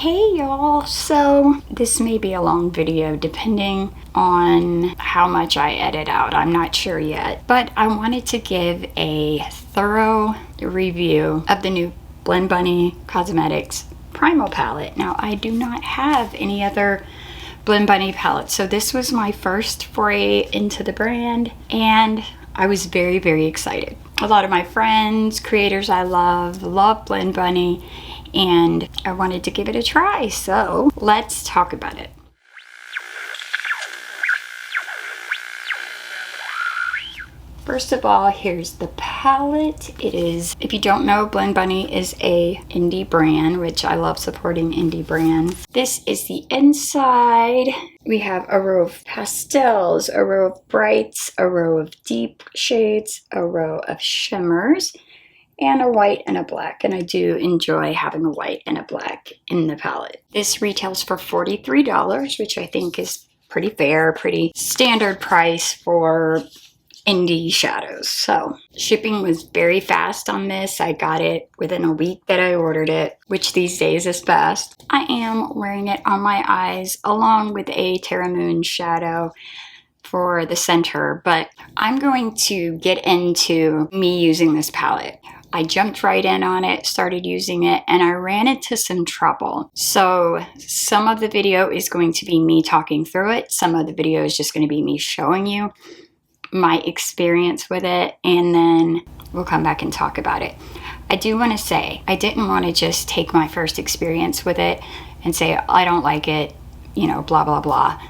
Hey y'all, so this may be a long video depending on how much I edit out. I'm not sure yet, but I wanted to give a thorough review of the new Bunny Cosmetics Primal Palette. Now, I do not have any other Bunny palettes, so this was my first foray into the brand, and I was very, very excited. A lot of my friends, creators I love Bunny, and I wanted to give it a try, so let's talk about it. First of all, here's the palette. It is, if you don't know, Bunny is a indie brand, which I love supporting indie brands. This is the inside. We have a row of pastels, a row of brights, a row of deep shades, a row of shimmers, and a white and a black. And I do enjoy having a white and a black in the palette. This retails for $43, which I think is pretty fair, pretty standard price for indie shadows. So shipping was very fast on this. I got it within a week that I ordered it, which these days is fast. I am wearing it on my eyes along with a Terra Moon shadow for the center, but I'm going to get into me using this palette. I jumped right in on it, started using it, and I ran into some trouble. So some of the video is going to be me talking through it. Some of the video is just going to be me showing you my experience with it, and then we'll come back and talk about it. I do want to say, I didn't want to just take my first experience with it and say, I don't like it, you know, blah, blah, blah.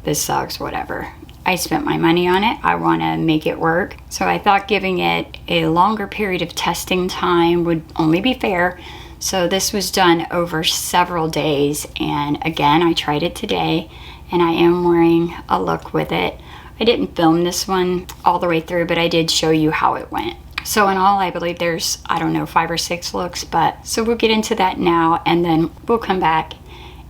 This sucks, whatever. I spent my money on it. I want to make it work. So I thought giving it a longer period of testing time would only be fair. So this was done over several days. And again, I tried it today and I am wearing a look with it. I didn't film this one all the way through, but I did show you how it went. So in all, I believe there's, I don't know, 5 or 6 looks, but so we'll get into that now and then we'll come back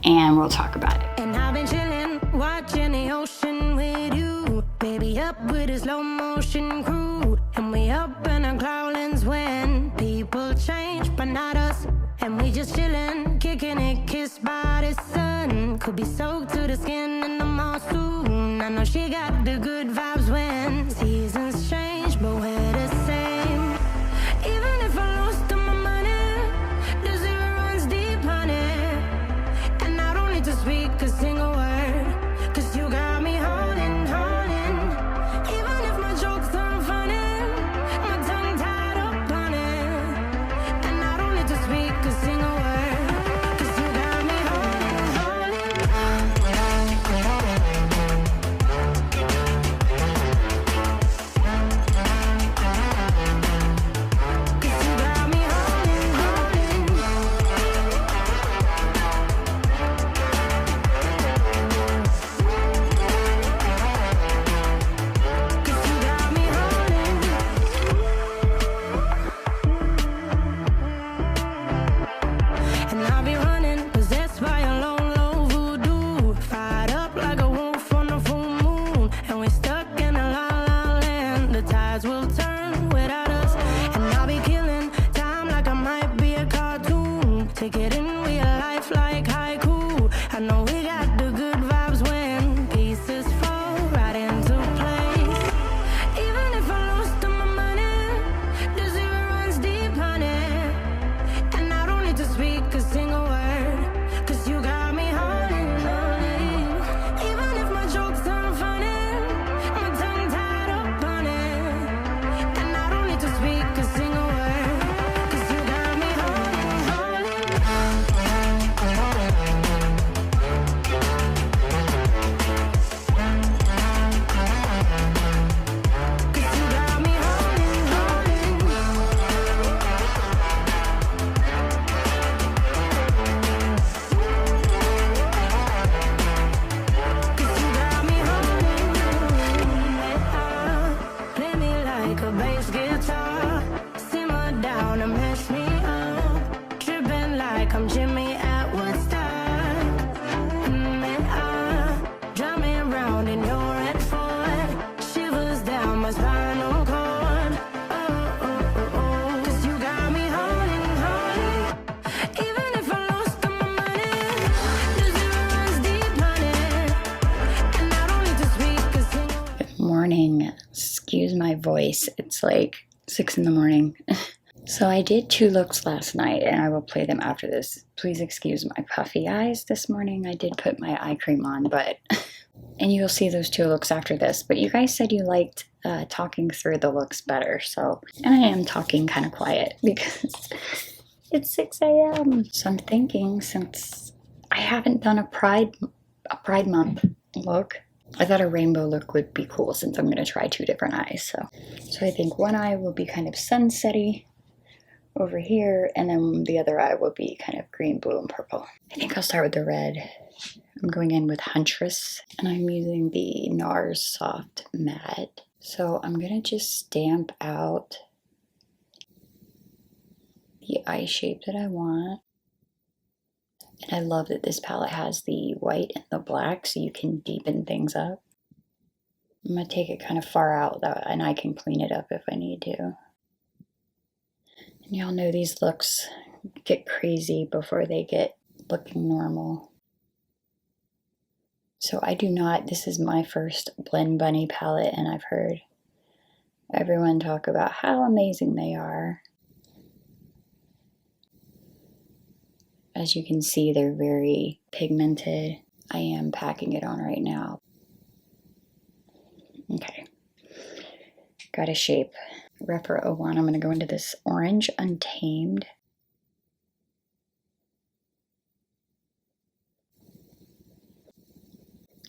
and we'll talk about it. And I've been chilling, watching the ocean with you, baby, up with a slow motion crew, and we up in our clouds when people change, but not us, and we just chilling, kicking it, kissed by the sun, could be soaked to the skin in the mall soon. I know she got the good vibes when seasons change, but we're the same. Even if I lost all my money, the zero runs deep, honey, and I don't need to speak a single word, cause you got me holding, holding. Even if my jokes aren't funny, my tongue tied up on it, and I don't need to speak a single word, cause you got me holding, holding. Cause you got me holding, holding. Cause you got me holding. And I'll be running, possessed by a low, low voodoo, fired up like a wolf on a full moon, and we're stuck in a la la land. The tides will turn without us, and I'll be killing time like I might be a cartoon. Take it in real life like haiku. I know we got the good vibes when pieces fall right into place. Even if I lost all my money, the zero runs deep, honey, and I don't need to speak a single word, cause you got me holding, holding. Even if my jokes aren't funny, my tongue tied up on it, and I don't need to speak a single word, cause you got me holding, holding. voice. It's like 6 in the morning. So I did 2 looks last night, and I will play them after this. Please excuse my puffy eyes this morning. I did put my eye cream on, but... And you'll see those 2 looks after this. But you guys said you liked talking through the looks better, so... And I am talking kind of quiet because it's 6 a.m. So I'm thinking, since I haven't done a Pride Month look, I thought a rainbow look would be cool since I'm going to try 2 different eyes. So I think one eye will be kind of sunsetty over here, and then the other eye will be kind of green, blue, and purple. I think I'll start with the red. I'm going in with Huntress, and I'm using the NARS Soft Matte. So I'm going to just stamp out the eye shape that I want. And I love that this palette has the white and the black, so you can deepen things up. I'm going to take it kind of far out, and I can clean it up if I need to. And y'all know these looks get crazy before they get looking normal. So I do not, this is my first Blend Bunny palette, and I've heard everyone talk about how amazing they are. As you can see, they're very pigmented. I am packing it on right now. Okay, got a shape. Refer 01, I'm going to go into this Orange Untamed.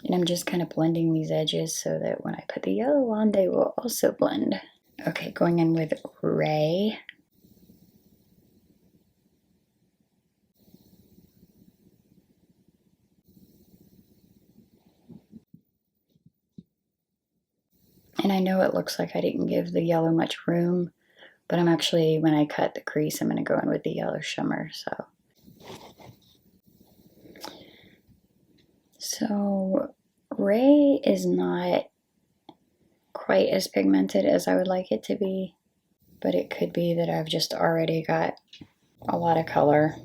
And I'm just kind of blending these edges so that when I put the yellow on, they will also blend. Okay, going in with Ray. And I know it looks like I didn't give the yellow much room, but I'm actually, when I cut the crease, I'm going to go in with the yellow shimmer. So Ray is not quite as pigmented as I would like it to be, but it could be that I've just already got a lot of color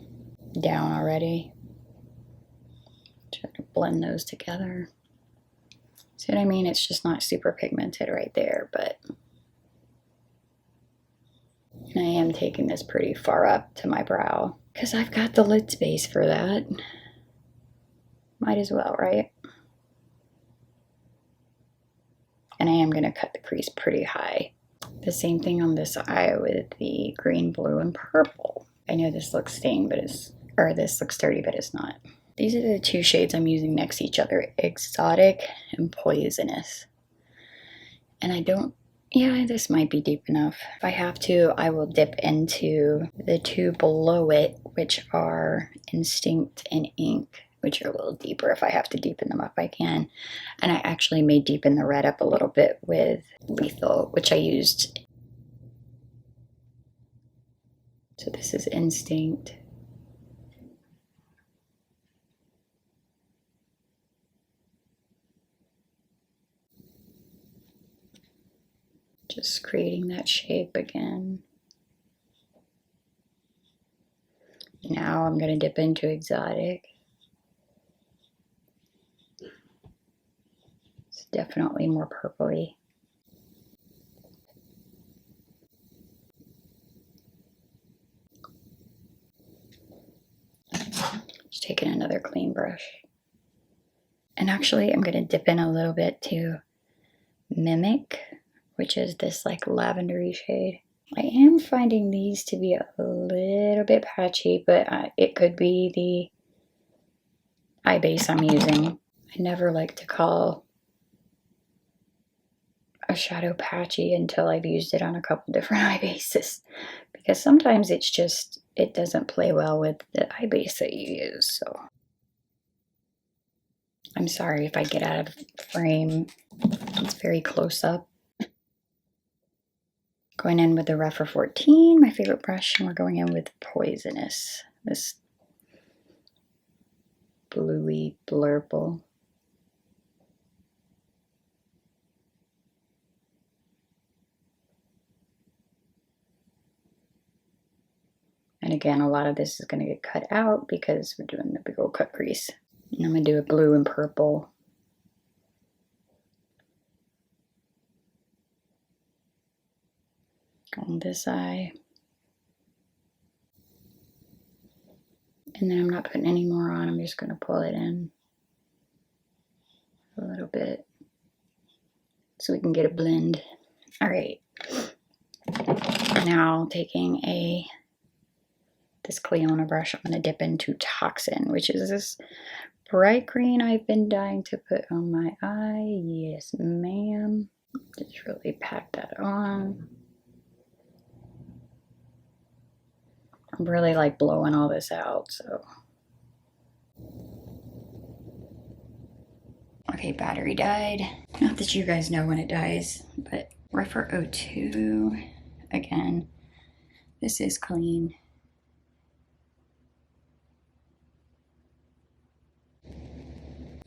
down already. Try to blend those together. See what I mean? It's just not super pigmented right there, but I am taking this pretty far up to my brow because I've got the lid space for that. Might as well, right? And I am going to cut the crease pretty high. The same thing on this eye with the green, blue, and purple. I know this looks stained, but this looks dirty, but it's not. These are the 2 shades I'm using next to each other, Exotic and Poisonous. And I don't, yeah, this might be deep enough. If I have to, I will dip into the 2 below it, which are Instinct and Ink, which are a little deeper. If I have to deepen them up, I can. And I actually may deepen the red up a little bit with Lethal, which I used. So this is Instinct. Just creating that shape again. Now I'm going to dip into Exotic. It's definitely more purpley. Just taking another clean brush. And actually I'm going to dip in a little bit to Mimic, which is this like lavendery shade. I am finding these to be a little bit patchy, but it could be the eye base I'm using. I never like to call a shadow patchy until I've used it on a couple different eye bases, because sometimes it's just, it doesn't play well with the eye base that you use. So I'm sorry if I get out of frame. It's very close up. Going in with the Refer 14, my favorite brush, and we're going in with Poisonous, this bluey blurple. And again, a lot of this is going to get cut out because we're doing the big old cut crease. And I'm going to do a blue and purple. on this eye. And then I'm not putting any more on, I'm just going to pull it in a little bit so we can get a blend. All right, now taking this Cleona brush, I'm going to dip into Toxin, which is this bright green I've been dying to put on my eye. Yes, ma'am. Just really pack that on. I'm really like blowing all this out, so. Okay, battery died. Not that you guys know when it dies, but Refer 02. Again, this is clean.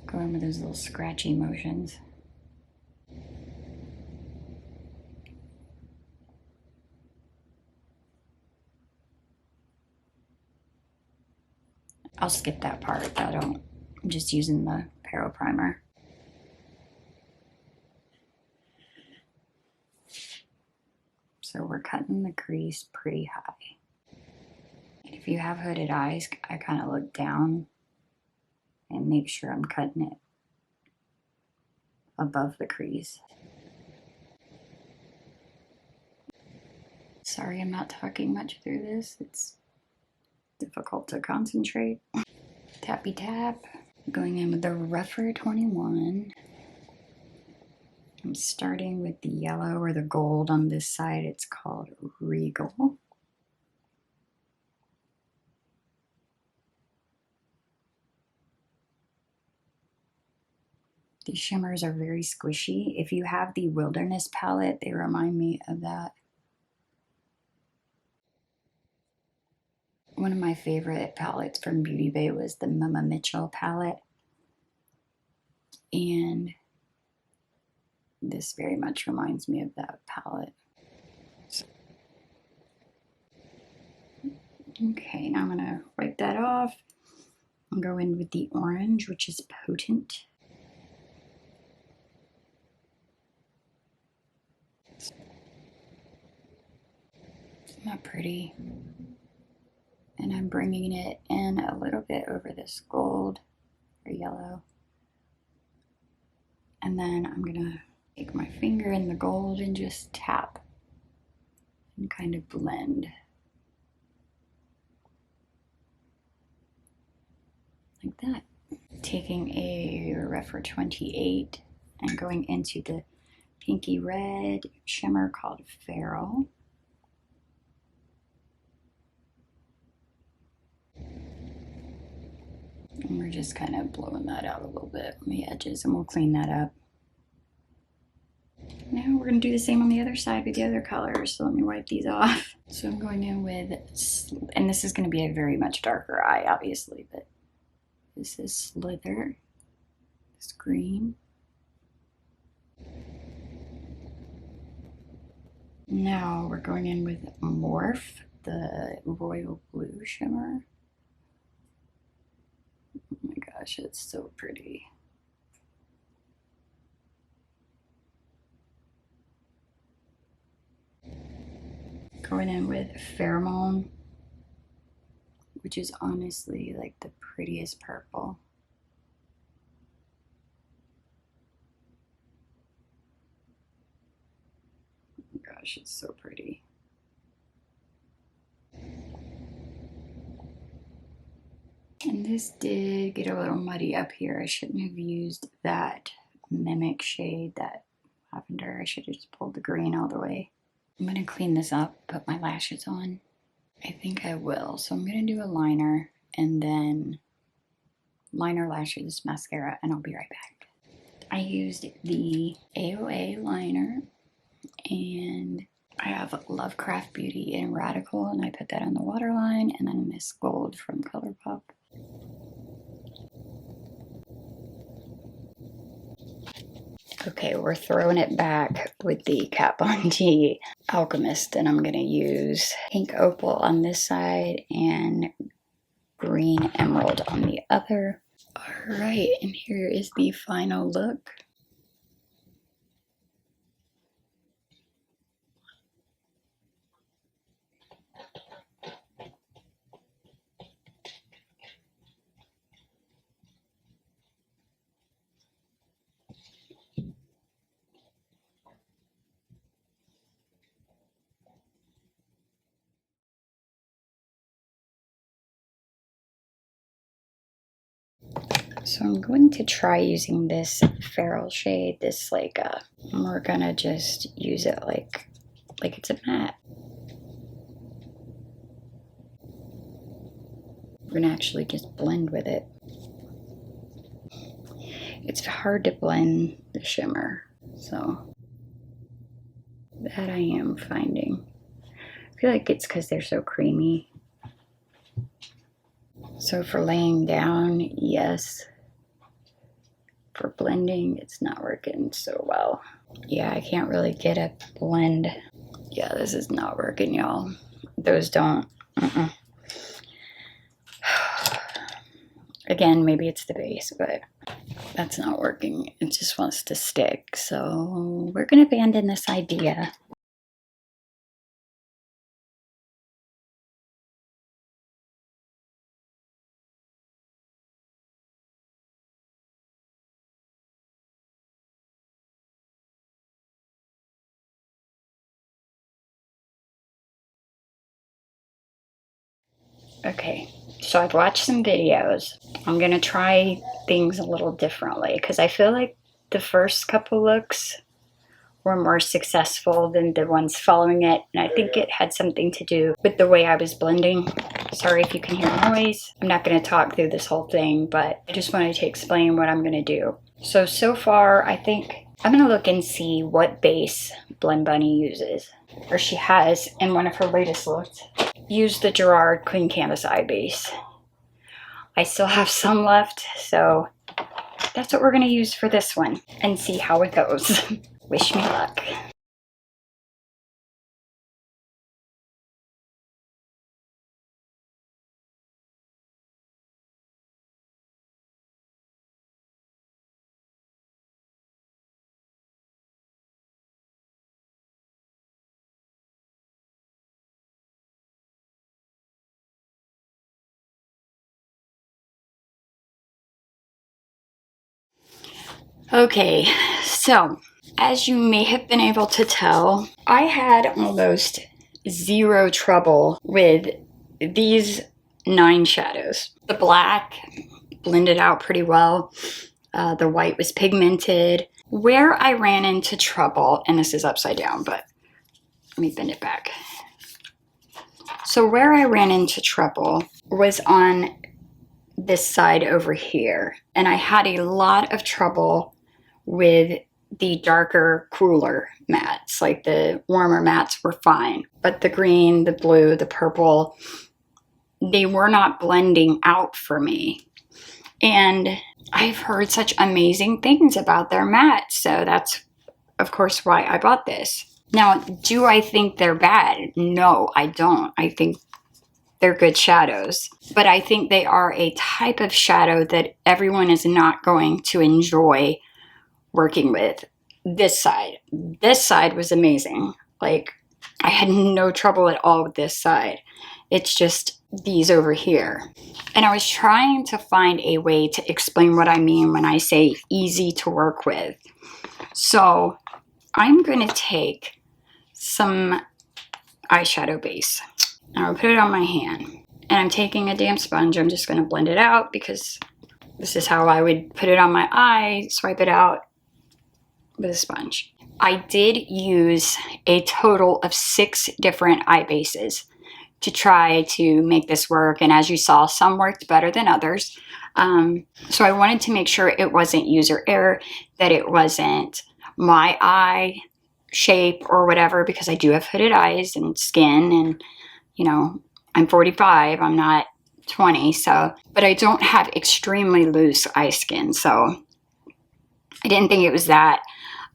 Going with those little scratchy motions. I'll skip that part. I'm just using the Paro primer. So we're cutting the crease pretty high. And if you have hooded eyes, I kind of look down and make sure I'm cutting it above the crease. Sorry I'm not talking much through this. It's difficult to concentrate. Tappy tap. Going in with the Refer 21. I'm starting with the yellow or the gold on this side. It's called Regal. These shimmers are very squishy. If you have the Wilderness palette, they remind me of that. One of my favorite palettes from Beauty Bay was the Mama Mitchell palette. And this very much reminds me of that palette. Okay, now I'm gonna wipe that off and go in with the orange, which is Potent. Isn't that pretty? And I'm bringing it in a little bit over this gold or yellow. And then I'm gonna take my finger in the gold and just tap and kind of blend. Like that. Taking a Refer 28 and going into the pinky red shimmer called Feral. And we're just kind of blowing that out a little bit on the edges, and we'll clean that up. Now we're going to do the same on the other side with the other colors, so let me wipe these off. So I'm going in with, and this is going to be a very much darker eye, obviously, but this is Slither, this green. Now we're going in with Morph, the royal blue shimmer. Oh my gosh, it's so pretty. Going in with Pheromone, which is honestly like the prettiest purple. Oh gosh, it's so pretty. And this did get a little muddy up here. I shouldn't have used that Mimic shade, that lavender. I should have just pulled the green all the way. I'm gonna clean this up, put my lashes on. I think I will. So I'm gonna do a liner and then liner, lashes, mascara, and I'll be right back. I used the AOA liner, and I have Lovecraft Beauty in Radical, and I put that on the waterline, and then Miss Gold from ColourPop. Okay, we're throwing it back with the Kat Von D Alchemist, and I'm going to use pink opal on this side and green emerald on the other. All right, and here is the final look. So I'm going to try using this Feral shade, this like we're gonna just use it like it's a matte. We're gonna actually just blend with it. It's hard to blend the shimmer, so that I am finding. I feel like it's because they're so creamy. So for laying down, yes. For blending, it's not working so well. Yeah, I can't really get a blend. Yeah, this is not working, y'all. Those don't. Again, maybe it's the base, but that's not working. It just wants to stick. So we're going to abandon this idea. Okay, so I've watched some videos. I'm going to try things a little differently because I feel like the first couple looks were more successful than the ones following it, and I think it had something to do with the way I was blending. Sorry if you can hear noise. I'm not going to talk through this whole thing, but I just wanted to explain what I'm going to do. So far, I think I'm going to look and see what base Blend Bunny uses, or she has in one of her latest looks. Use the Gerard Clean Canvas Eye base. I still have some left, so that's what we're going to use for this one and see how it goes. Wish me luck. Okay, so as you may have been able to tell, I had almost zero trouble with these 9 shadows. The black blended out pretty well. The white was pigmented. Where I ran into trouble, and this is upside down, but let me bend it back. So where I ran into trouble was on this side over here. And I had a lot of trouble with the darker, cooler mattes. Like the warmer mattes were fine, but the green, the blue, the purple, they were not blending out for me. And I've heard such amazing things about their mattes, so that's of course why I bought this. Now, do I think they're bad? No, I don't. I think they're good shadows, but I think they are a type of shadow that everyone is not going to enjoy working with. This side was amazing. Like, I had no trouble at all with this side. It's just these over here. And I was trying to find a way to explain what I mean when I say easy to work with. So I'm going to take some eyeshadow base. And I'll put it on my hand. And I'm taking a damp sponge. I'm just going to blend it out because this is how I would put it on my eye, swipe it out with a sponge. I did use a total of 6 different eye bases to try to make this work. And as you saw, some worked better than others. So I wanted to make sure it wasn't user error, that it wasn't my eye shape or whatever, because I do have hooded eyes and skin, and you know, I'm 45, I'm not 20, so, but I don't have extremely loose eye skin, so I didn't think it was that.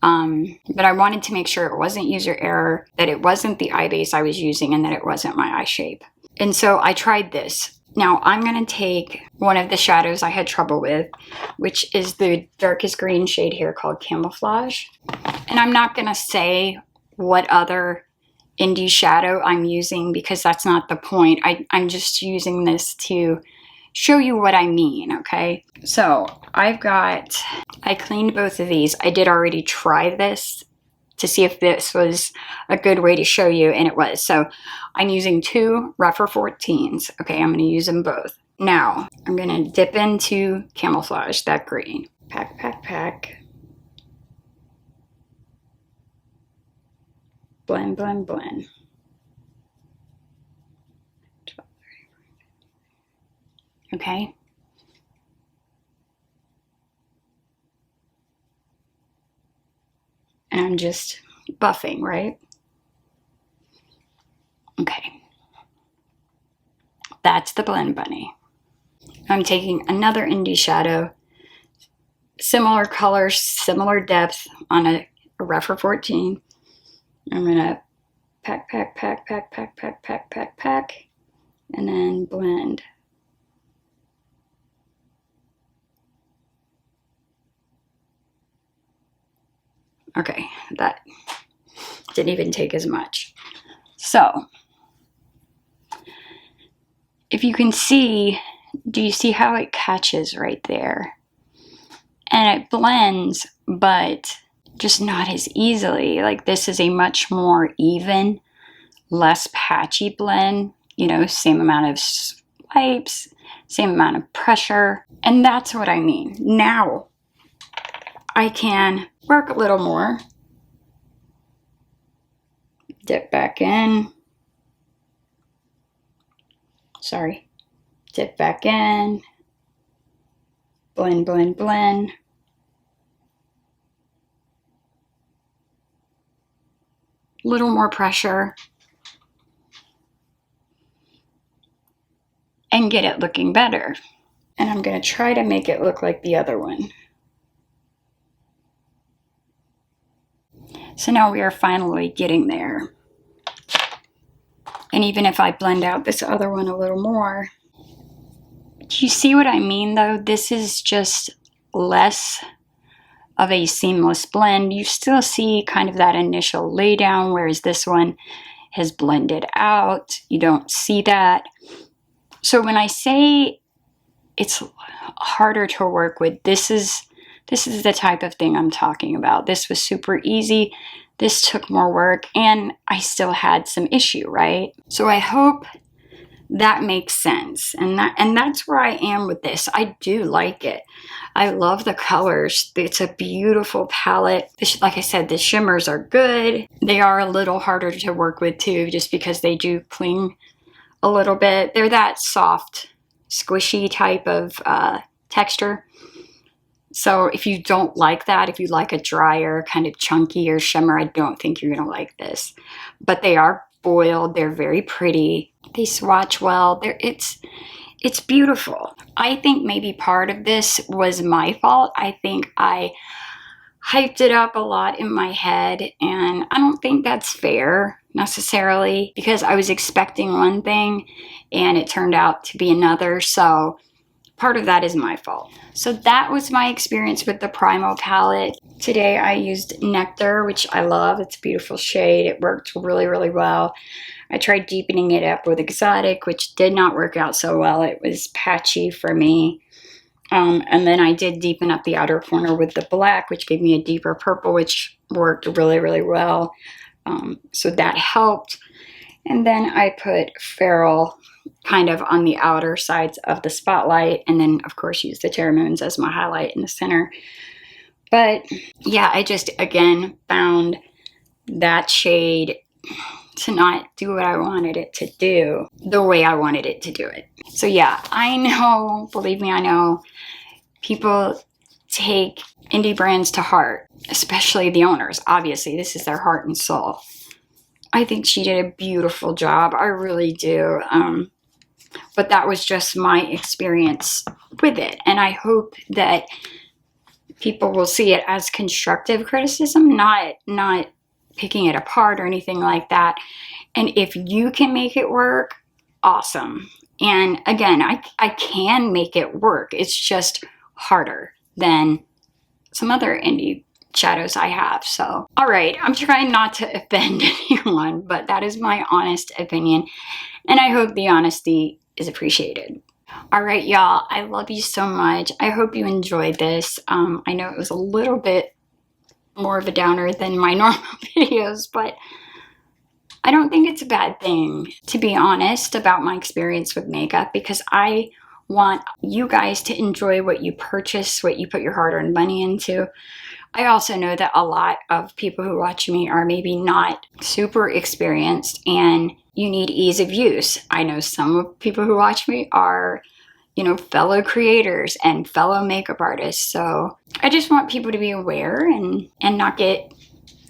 But I wanted to make sure it wasn't user error, that it wasn't the eye base I was using, and that it wasn't my eye shape. And so I tried this. Now I'm going to take one of the shadows I had trouble with, which is the darkest green shade here called Camouflage. And I'm not going to say what other indie shadow I'm using because that's not the point. I'm just using this to show you what I mean, okay? So I cleaned both of these. I did already try this to see if this was a good way to show you, and it was. So I'm using 2 Rephr 14s. Okay, I'm going to use them both. Now, I'm going to dip into Camouflage, that green. Pack, pack, pack. Blend, blend, blend. Okay. And I'm just buffing, right? Okay. That's the Blend Bunny. I'm taking another indie shadow, similar colors, similar depth on a Rephr 14. I'm gonna pack, pack, pack, pack, pack, pack, pack, pack, pack, and then blend. Okay, that didn't even take as much. So, if you can see, do you see how it catches right there? And it blends, but just not as easily. Like, this is a much more even, less patchy blend, you know, same amount of swipes, same amount of pressure. And that's what I mean. Now I can work a little more. Dip back in. Sorry. Dip back in. Blend, blend, blend. Little more pressure. And get it looking better. And I'm going to try to make it look like the other one. So now we are finally getting there. And even if I blend out this other one a little more, do you see what I mean though? This is just less of a seamless blend. You still see kind of that initial laydown, whereas this one has blended out. You don't see that. So when I say it's harder to work with, this is the type of thing I'm talking about. This was super easy. This took more work, and I still had some issue, right? So I hope that makes sense. And that's where I am with this. I do like it. I love the colors. It's a beautiful palette. Like I said, the shimmers are good. They are a little harder to work with too, just because they do cling a little bit. They're that soft, squishy type of texture. So if you don't like that, if you like a drier, kind of chunkier shimmer, I don't think you're gonna like this. But they are foiled, they're very pretty, they swatch well, it's beautiful. I think maybe part of this was my fault. I think I hyped it up a lot in my head, and I don't think that's fair necessarily, because I was expecting one thing and it turned out to be another. So part of that is my fault. So that was my experience with the Primal palette. Today I used Nectar, which I love. It's a beautiful shade. It worked really, really well. I tried deepening it up with Exotic, which did not work out so well. It was patchy for me. And then I did deepen up the outer corner with the black, which gave me a deeper purple, which worked really, really well. So that helped. And then I put Feral kind of on the outer sides of the spotlight, and then of course use the Terra Moons as my highlight in the center. But yeah, I just again found that shade to not do what I wanted it to do the way I wanted it to do it. So yeah, I know, believe me, I know people take indie brands to heart, especially the owners. Obviously, this is their heart and soul. I think she did a beautiful job. I really do. But that was just my experience with it. And I hope that people will see it as constructive criticism, not picking it apart or anything like that. And if you can make it work, awesome. And again, I can make it work. It's just harder than some other indie shadows I have. So, all right, I'm trying not to offend anyone, but that is my honest opinion. And I hope the honesty is appreciated. All right, y'all, I love you so much. I hope you enjoyed this. I know it was a little bit more of a downer than my normal videos, but I don't think it's a bad thing, to be honest, about my experience with makeup, because I want you guys to enjoy what you purchase, what you put your hard-earned money into. I also know that a lot of people who watch me are maybe not super experienced and you need ease of use. I know some of people who watch me are, you know, fellow creators and fellow makeup artists. So I just want people to be aware and not get,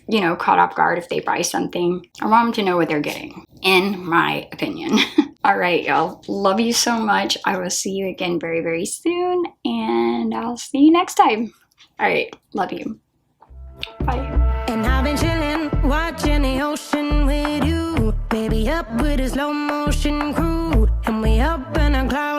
you know, caught off guard if they buy something. I want them to know what they're getting, in my opinion. All right, y'all. Love you so much. I will see you again very, very soon, and I'll see you next time. All right. Love you. Bye. And I've been chillin', watching the ocean with you. Baby, up with a slow motion crew. And we up in a cloud.